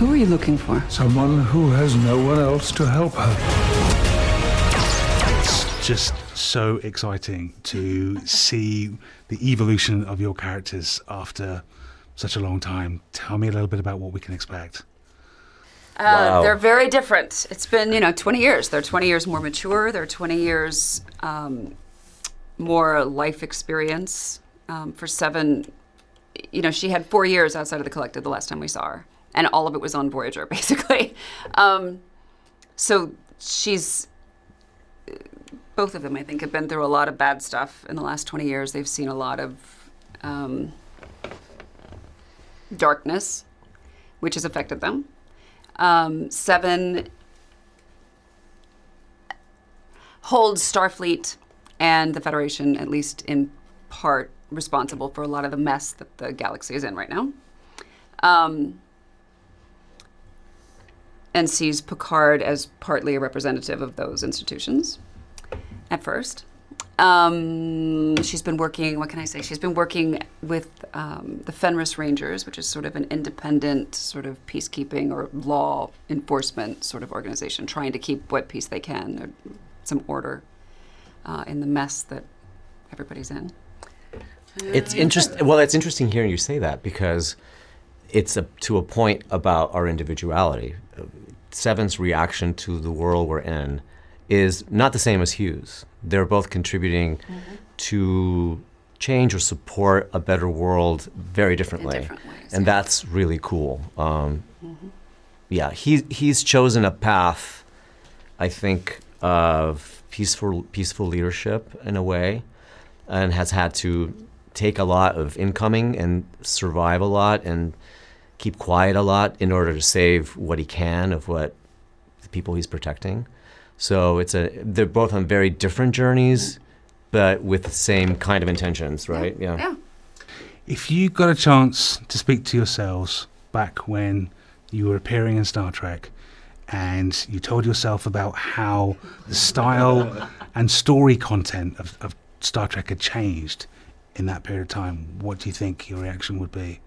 Who are you looking for? Someone who has no one else to help her. It's just so exciting to see the evolution of your characters after such a long time. Tell me a little bit about what we can expect. Wow. They're very different. It's been, 20 years. They're 20 years more mature. They're 20 years more life experience. For Seven, she had 4 years outside of the collective the last time we saw her. And all of it was on Voyager, basically. So both of them, I think, have been through a lot of bad stuff in the last 20 years. They've seen a lot of darkness, which has affected them. Seven holds Starfleet and the Federation, at least in part, responsible for a lot of the mess that the galaxy is in right now. And sees Picard as partly a representative of those institutions at first. She's been working, what can I say? She's been working with the Fenris Rangers, which is sort of an independent sort of peacekeeping or law enforcement sort of organization, trying to keep what peace they can, or some order in the mess that everybody's in. It's interesting. Well, it's interesting hearing you say that because it's to a point about our individuality. Seven's reaction to the world we're in is not the same as Hugh's. They're both contributing to change or support a better world very differently. In different ways, and that's really cool. Yeah, he's chosen a path, I think, of peaceful leadership in a way, and has had to take a lot of incoming and survive a lot and keep quiet a lot in order to save what he can of what the people he's protecting. So they're both on very different journeys, but with the same kind of intentions, right? Yeah. If you got a chance to speak to yourselves back when you were appearing in Star Trek, and you told yourself about how the style and story content of Star Trek had changed in that period of time, what do you think your reaction would be?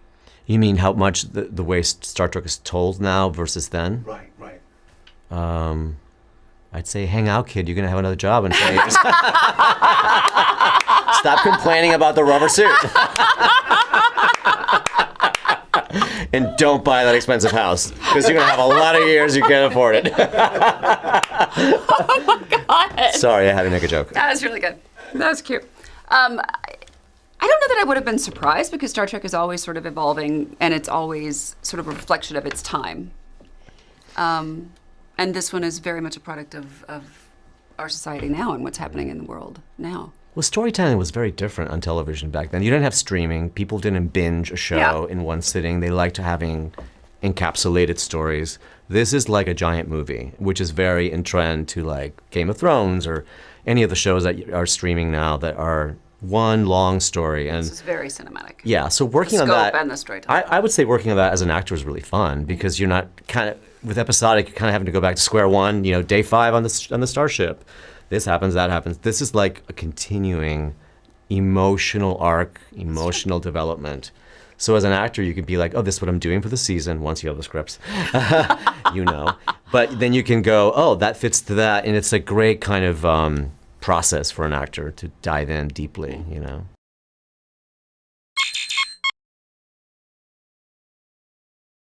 You mean how much the way Star Trek is told now versus then? Right. I'd say, hang out, kid. You're going to have another job in 20 years. Stop complaining about the rubber suit. And don't buy that expensive house, because you're going to have a lot of years you can't afford it. Oh my God. Sorry, I had to make a joke. That was really good. That was cute. I don't know that I would have been surprised, because Star Trek is always sort of evolving, and it's always sort of a reflection of its time. And this one is very much a product of our society now and what's happening in the world now. Well, storytelling was very different on television back then. You didn't have streaming. People didn't binge a show in one sitting. They liked having encapsulated stories. This is like a giant movie, which is very in trend to like Game of Thrones or any of the shows that are streaming now that are one long story. And This is very cinematic. yeah, so working The on scope that, and the storytelling. I would say working on that as an actor is really fun, because you're not kind of, with episodic, you're kind of having to go back to square one, day 5 on the starship. This happens, that happens. This is like a continuing emotional arc, emotional development. So as an actor, you could be like, oh, this is what I'm doing for the season, once you have the scripts, But then you can go, oh, that fits to that. And it's a great kind of process for an actor to dive in deeply,